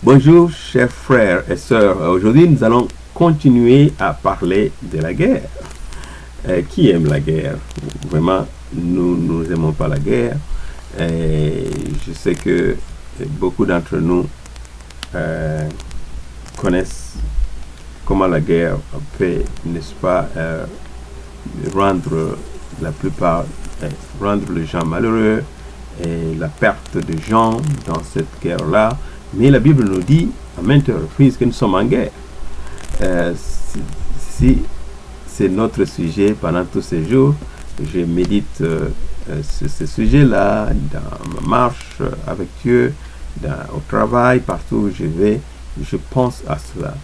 Bonjour chers frères et sœurs, aujourd'hui nous allons continuer à parler de la guerre. Qui aime la guerre? Vraiment, nous n'aimons pas la guerre. Je sais que beaucoup d'entre nous connaissent comment la guerre peut, n'est-ce pas, rendre les gens malheureux et la perte de gens dans cette guerre-là. Mais la Bible nous dit à maintes reprises que nous sommes en guerre. Si c'est notre sujet pendant tous ces jours, je médite sur ce sujet-là, dans ma marche avec Dieu, au travail, partout où je vais, je pense à cela.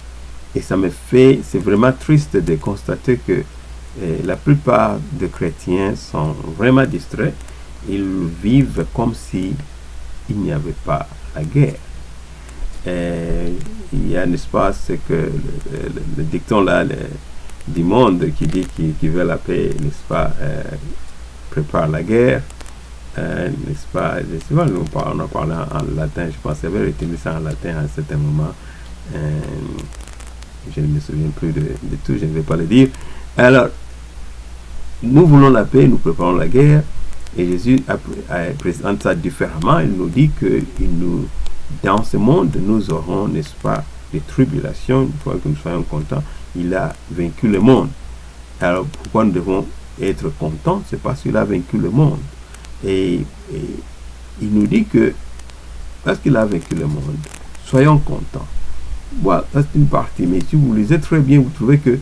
Et ça me fait, c'est vraiment triste de constater que la plupart des chrétiens sont vraiment distraits. Ils vivent comme si il n'y avait pas la guerre. Il y a, n'est-ce pas, c'est que le dicton là du monde qui dit qu'il veut la paix, n'est-ce pas, prépare la guerre, n'est-ce pas, on a parlé en latin, je pense qu'il avait retenu ça en latin à un certain moment, je ne me souviens plus de tout, je ne vais pas le dire. Alors, nous voulons la paix, nous préparons la guerre, et Jésus présente ça différemment. Il nous dit que dans ce monde, nous aurons, n'est-ce pas, des tribulations. Une fois que nous soyons contents, il a vaincu le monde. Alors, pourquoi nous devons être contents? C'est parce qu'il a vaincu le monde. Et il nous dit que, parce qu'il a vaincu le monde, soyons contents. Voilà, ça c'est une partie. Mais si vous lisez très bien, vous trouvez que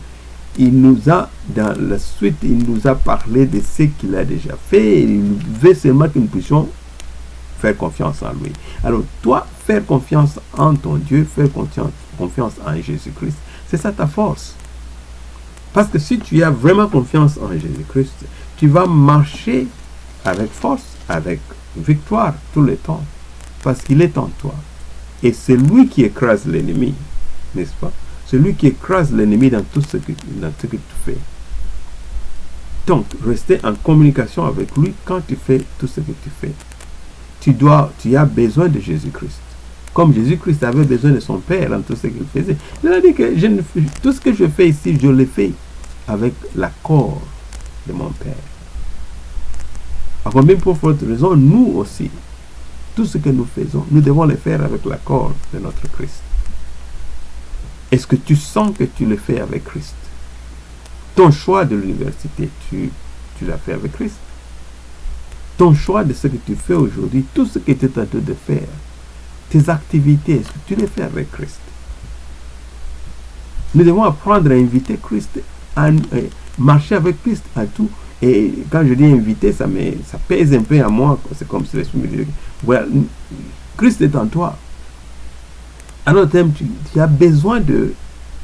il nous a, dans la suite, il nous a parlé de ce qu'il a déjà fait. Il veut seulement que nous puissions faire confiance en lui. Alors, toi, faire confiance en ton Dieu, faire confiance en Jésus-Christ, c'est ça ta force. Parce que si tu as vraiment confiance en Jésus-Christ, tu vas marcher avec force, avec victoire tout le temps. Parce qu'il est en toi. Et c'est lui qui écrase l'ennemi, n'est-ce pas? C'est lui qui écrase l'ennemi dans tout ce que tu fais. Donc, rester en communication avec lui quand tu fais tout ce que tu fais. Tu as besoin de Jésus-Christ. Comme Jésus-Christ avait besoin de son Père dans tout ce qu'il faisait. Il a dit que tout ce que je fais ici, je le fais avec l'accord de mon Père. Alors, même pour votre raison, nous aussi, tout ce que nous faisons, nous devons le faire avec l'accord de notre Christ. Est-ce que tu sens que tu le fais avec Christ? Ton choix de l'université, tu l'as fait avec Christ? Ton choix de ce que tu fais aujourd'hui, tout ce que tu es en train de faire, tes activités, est-ce que tu les fais avec Christ? Nous devons apprendre à inviter Christ, à marcher avec Christ à tout. Et quand je dis inviter, ça pèse un peu à moi. C'est comme si l'Esprit me dit, voilà, Christ est en toi. Alors, tu as besoin de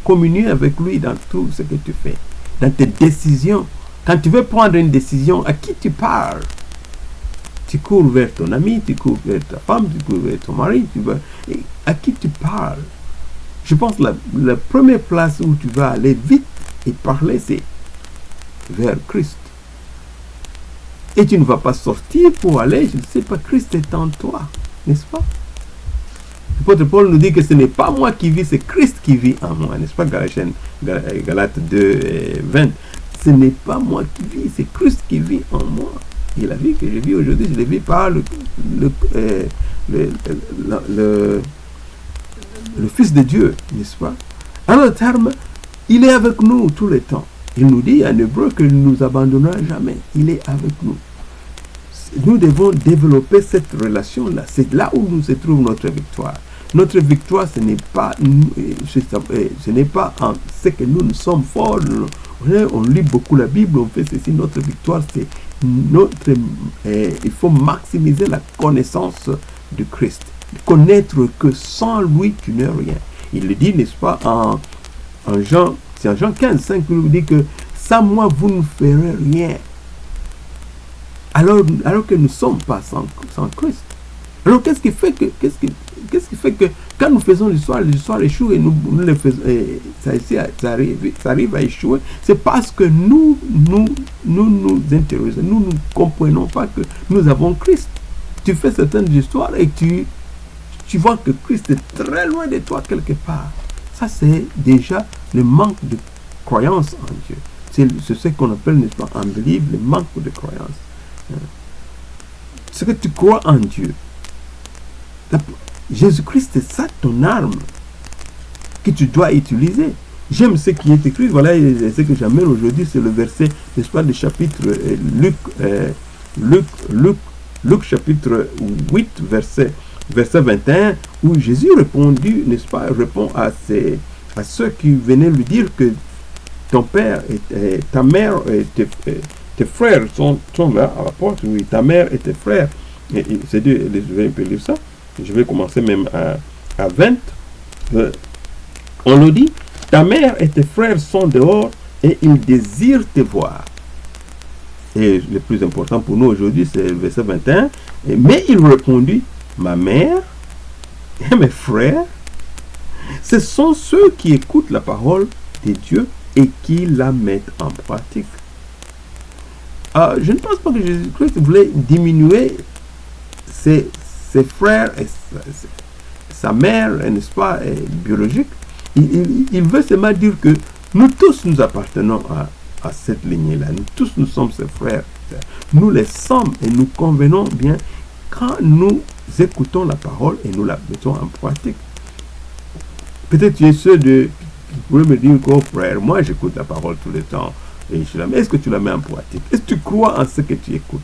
communier avec lui dans tout ce que tu fais, dans tes décisions. Quand tu veux prendre une décision, à qui tu parles? Tu cours vers ton ami, tu cours vers ta femme, tu cours vers ton mari, à qui tu parles? Je pense que la première place où tu vas aller vite et parler, c'est vers Christ. Et tu ne vas pas sortir pour aller, je ne sais pas, Christ est en toi, n'est-ce pas? L'apôtre Paul nous dit que ce n'est pas moi qui vis, c'est Christ qui vit en moi, n'est-ce pas? Galates 2, 20. Ce n'est pas moi qui vis, c'est Christ qui vit en moi. Et la vie que je vis aujourd'hui, je la vis par le Fils de Dieu, n'est-ce pas? En d'autres termes, il est avec nous tout le temps. Il nous dit en hébreu qu'il ne nous abandonnera jamais. Il est avec nous. Nous devons développer cette relation-là. C'est là où se trouve notre victoire. Notre victoire, ce n'est pas en ce que nous sommes forts. On lit beaucoup la Bible, on fait ceci. Notre victoire, c'est il faut maximiser la connaissance de Christ. Connaître que sans lui, tu n'es rien. Il le dit, n'est-ce pas, en Jean 15, 5, il nous dit que sans moi, vous ne ferez rien. Alors que nous ne sommes pas sans Christ. Alors qu'est-ce qui fait que quand nous faisons l'histoire échoue et nous le faisons, ça arrive à échouer, c'est parce que nous interrogeons, nous ne comprenons pas que nous avons Christ. Tu fais certaines histoires et tu tu vois que Christ est très loin de toi quelque part, ça c'est déjà le manque de croyance en Dieu. C'est ce qu'on appelle, n'est-ce pas, unbelief, le manque de croyance. Ce que tu crois en Dieu. Jésus-Christ, c'est ça ton arme que tu dois utiliser. J'aime ce qui est écrit, voilà ce que j'amène aujourd'hui, c'est le verset, n'est-ce pas, du chapitre Luc chapitre 8, verset 21, où Jésus répond à ceux qui venaient lui dire que ton père et ta mère et tes frères sont là à la porte, oui, ta mère et tes frères. C'est Dieu, je vais un peu lire ça. Je vais commencer même à 20. On nous dit, ta mère et tes frères sont dehors et ils désirent te voir. Et le plus important pour nous aujourd'hui, c'est le verset 21. Mais il répondit, ma mère et mes frères, ce sont ceux qui écoutent la parole de Dieu et qui la mettent en pratique. Je ne pense pas que Jésus-Christ voulait diminuer ses frères et sa mère, n'est-ce pas, biologique. Il veut seulement dire que nous tous nous appartenons à cette lignée-là. Nous tous nous sommes ses frères. Nous les sommes et nous convenons bien quand nous écoutons la parole et nous la mettons en pratique. Peut-être tu es ceux qui pourraient me dire que, oh frère, moi j'écoute la parole tout le temps. Et est-ce que tu la mets en pratique? Est-ce que tu crois en ce que tu écoutes?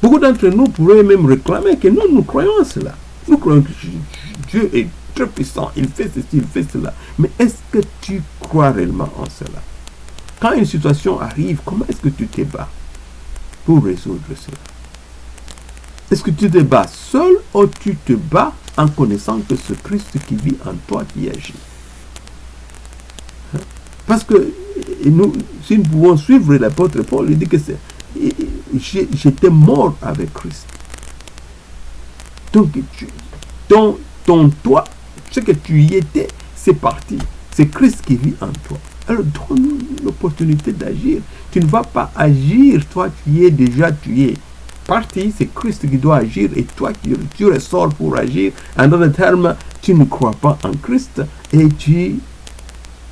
Beaucoup d'entre nous pourraient même réclamer que nous croyons en cela. Nous croyons que Dieu est très puissant, il fait ceci, il fait cela. Mais est-ce que tu crois réellement en cela? Quand une situation arrive, comment est-ce que tu te bats pour résoudre cela? Est-ce que tu te bats seul ou tu te bats en connaissant que c'est Christ qui vit en toi qui agit? Parce que nous, si nous pouvons suivre l'apôtre Paul, il dit que j'étais mort avec Christ. Donc, toi, ce que tu y étais, c'est parti. C'est Christ qui vit en toi. Alors, donne-nous l'opportunité d'agir. Tu ne vas pas agir, toi, tu es parti. C'est Christ qui doit agir et toi, tu ressors pour agir. En d'autres termes, tu ne crois pas en Christ et tu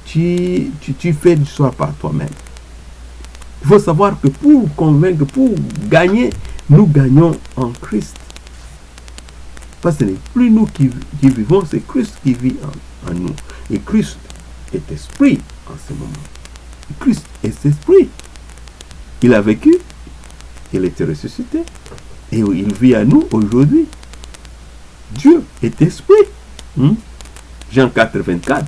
fais l'histoire par toi-même. Il faut savoir que pour convaincre, pour gagner, nous gagnons en Christ. Parce que ce n'est plus nous qui vivons, c'est Christ qui vit en nous. Et Christ est esprit en ce moment. Christ est esprit. Il a vécu, il était ressuscité, et il vit à nous aujourd'hui. Dieu est esprit. Jean 4, 24.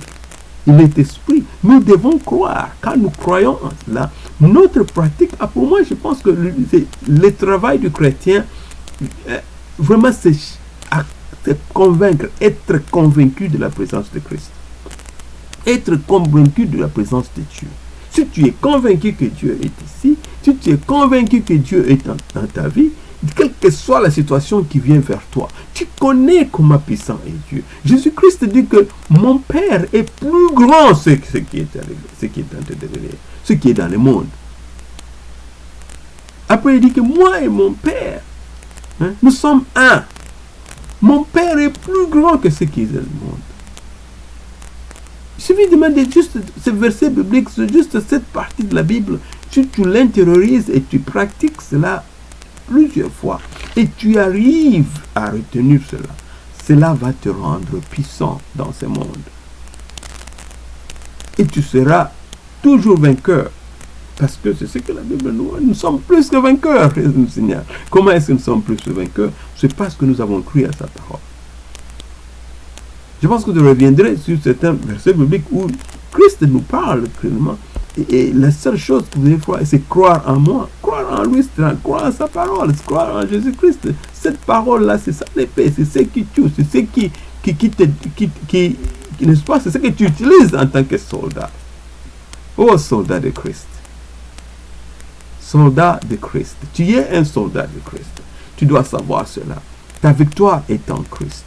Il est esprit. Nous devons croire. Quand nous croyons en cela, notre pratique, pour moi, je pense que le travail du chrétien, vraiment, c'est convaincre, être convaincu de la présence de Christ. Être convaincu de la présence de Dieu. Si tu es convaincu que Dieu est ici, si tu es convaincu que Dieu est dans ta vie, quelle que soit la situation qui vient vers toi, tu connais comment puissant est Dieu. Jésus-Christ dit que mon Père est plus grand ce qui est en train de venir, ce qui est dans le monde. Après, il dit que moi et mon Père, nous sommes un. Mon Père est plus grand que ce qui est dans le monde. Il suffit de demander juste ce verset biblique, juste cette partie de la Bible. Tu l'intériorises et tu pratiques cela plusieurs fois. Et tu arrives à retenir cela. Cela va te rendre puissant dans ce monde. Et tu seras toujours vainqueur. Parce que c'est ce que la Bible nous dit. Nous sommes plus que vainqueurs, nous signale. Comment est-ce que nous sommes plus que vainqueurs? C'est parce que nous avons cru à sa parole. Je pense que je reviendrai sur certains versets bibliques où Christ nous parle clairement. Et la seule chose que vous devez faire, c'est croire en moi. Croire en lui, c'est croire en sa parole, c'est croire en Jésus-Christ. Cette parole-là, c'est ça l'épée, c'est ce qui tue, c'est ce qui n'est-ce pas, c'est ce que tu utilises en tant que soldat. Oh, soldat de Christ. Soldat de Christ. Tu es un soldat de Christ. Tu dois savoir cela. Ta victoire est en Christ.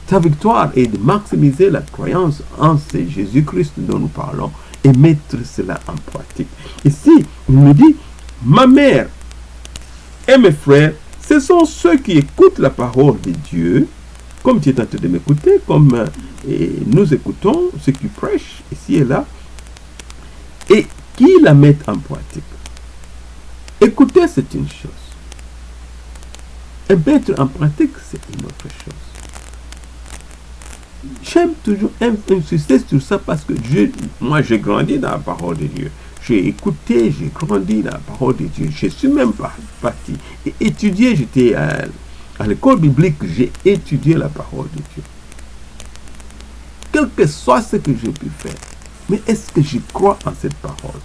Ta victoire est de maximiser la croyance en ce Jésus-Christ dont nous parlons et mettre cela en pratique. Ici, il me dit, ma mère et mes frères, Ce sont ceux qui écoutent la parole de Dieu, comme tu es en train de m'écouter, comme nous écoutons ceux qui prêchent ici et là, et qui la mettent en pratique. Écouter, c'est une chose. Et mettre en pratique, c'est une autre chose. J'aime toujours insister sur ça parce que moi, j'ai grandi dans la parole de Dieu. J'ai écouté, j'ai grandi dans la parole de Dieu. Je suis même parti et étudié. J'étais à l'école biblique, j'ai étudié la parole de Dieu. Quel que soit ce que j'ai pu faire, mais est-ce que je crois en cette parole?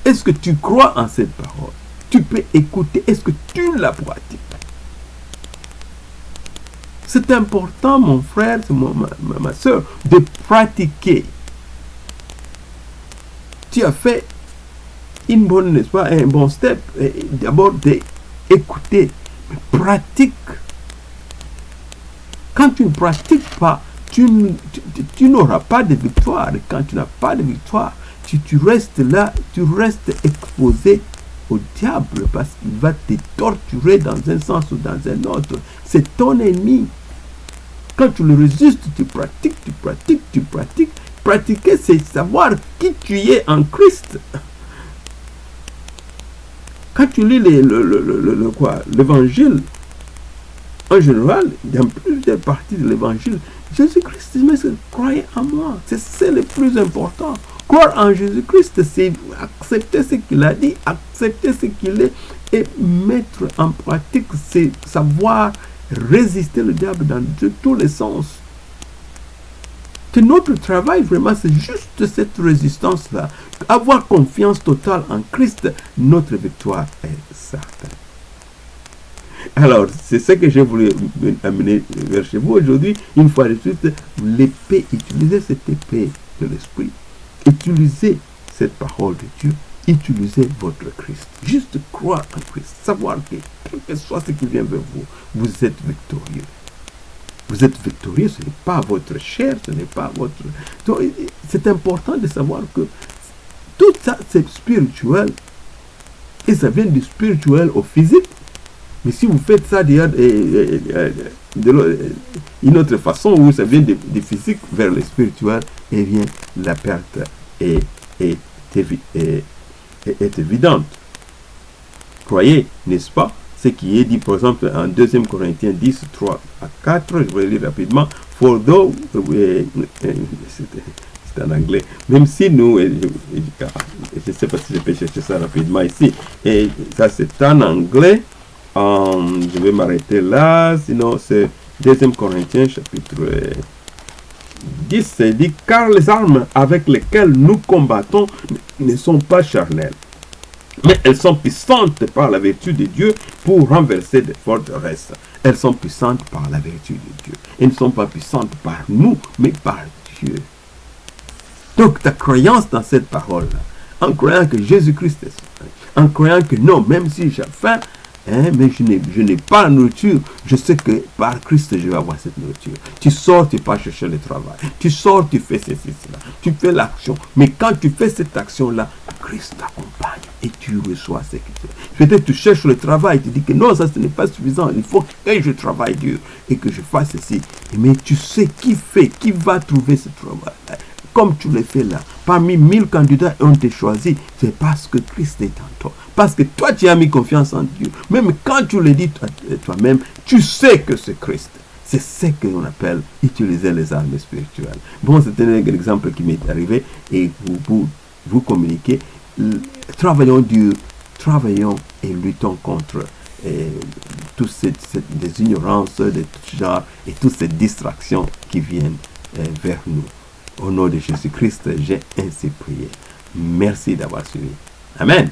Est-ce que tu crois en cette parole? Tu peux écouter, est-ce que tu la pratiques? C'est important, mon frère, ma soeur, de pratiquer. Tu as fait une bonne, n'est-ce pas, un bon step, d'abord d'écouter, mais pratique. Quand tu ne pratiques pas, tu n'auras pas de victoire. Et quand tu n'as pas de victoire, tu restes là, tu restes exposé au diable parce qu'il va te torturer dans un sens ou dans un autre. C'est ton ennemi. Quand tu le résistes, tu pratiques, tu pratiques, tu pratiques. Pratiquer, c'est savoir qui tu es en Christ. Quand tu lis l'évangile, en général, dans plusieurs parties de l'évangile, Jésus-Christ dit, mais croyez en moi. C'est le plus important. Croire en Jésus-Christ, c'est accepter ce qu'il a dit, accepter ce qu'il est et mettre en pratique, c'est savoir résister le diable dans tous les sens. Que notre travail, vraiment, c'est juste cette résistance-là. Avoir confiance totale en Christ, notre victoire est certaine. Alors, c'est ce que j'ai voulu amener vers chez vous aujourd'hui. Une fois de suite, l'épée, utilisez cette épée de l'esprit. Utilisez cette parole de Dieu. Utilisez votre Christ. Juste croire en Christ. Savoir que, quel que soit ce qui vient vers vous, vous êtes victorieux. Vous êtes victorieux, ce n'est pas votre chair, ce n'est pas votre... Donc, c'est important de savoir que tout ça, c'est spirituel. Et ça vient du spirituel au physique. Mais si vous faites ça d'une autre façon, où ça vient du physique vers le spirituel, eh bien, la perte est évidente. Croyez, n'est-ce pas? Ce qui est dit, par exemple, en 2 Corinthiens 10, 3 à 4, je vais lire rapidement. For though, c'est en anglais, même si nous, je ne sais pas si je peux chercher ça rapidement ici, et ça c'est en anglais, je vais m'arrêter là, sinon c'est 2 Corinthiens chapitre 10, c'est dit, car les armes avec lesquelles nous combattons ne sont pas charnelles, mais elles sont puissantes par la vertu de Dieu pour renverser des forteresses. Elles sont puissantes par la vertu de Dieu. Elles ne sont pas puissantes par nous, mais par Dieu. Donc ta croyance dans cette parole-là, en croyant que Jésus-Christ est sauveur, en croyant que non, même si j'ai faim, mais je n'ai pas la nourriture, je sais que par Christ je vais avoir cette nourriture. Tu sors, tu pars chercher le travail. Tu sors, tu fais ceci, cela. Tu fais l'action. Mais quand tu fais cette action-là, Christ t'accompagne et tu reçois ce que tu fais. Peut-être tu cherches le travail, tu dis que non, ça ce n'est pas suffisant. Il faut que je travaille dur et que je fasse ceci. Mais tu sais qui va trouver ce travail-là. Comme tu le fais là, parmi 1000 candidats ont été choisis, c'est parce que Christ est en toi. Parce que toi, tu as mis confiance en Dieu. Même quand tu le dis toi-même, tu sais que c'est Christ. C'est ce qu'on appelle utiliser les armes spirituelles. Bon, c'est un exemple qui m'est arrivé et vous communiquez. Travaillons dur, travaillons et luttons contre toutes des ignorances de tout genre et toutes ces distractions qui viennent vers nous. Au nom de Jésus-Christ, j'ai ainsi prié. Merci d'avoir suivi. Amen.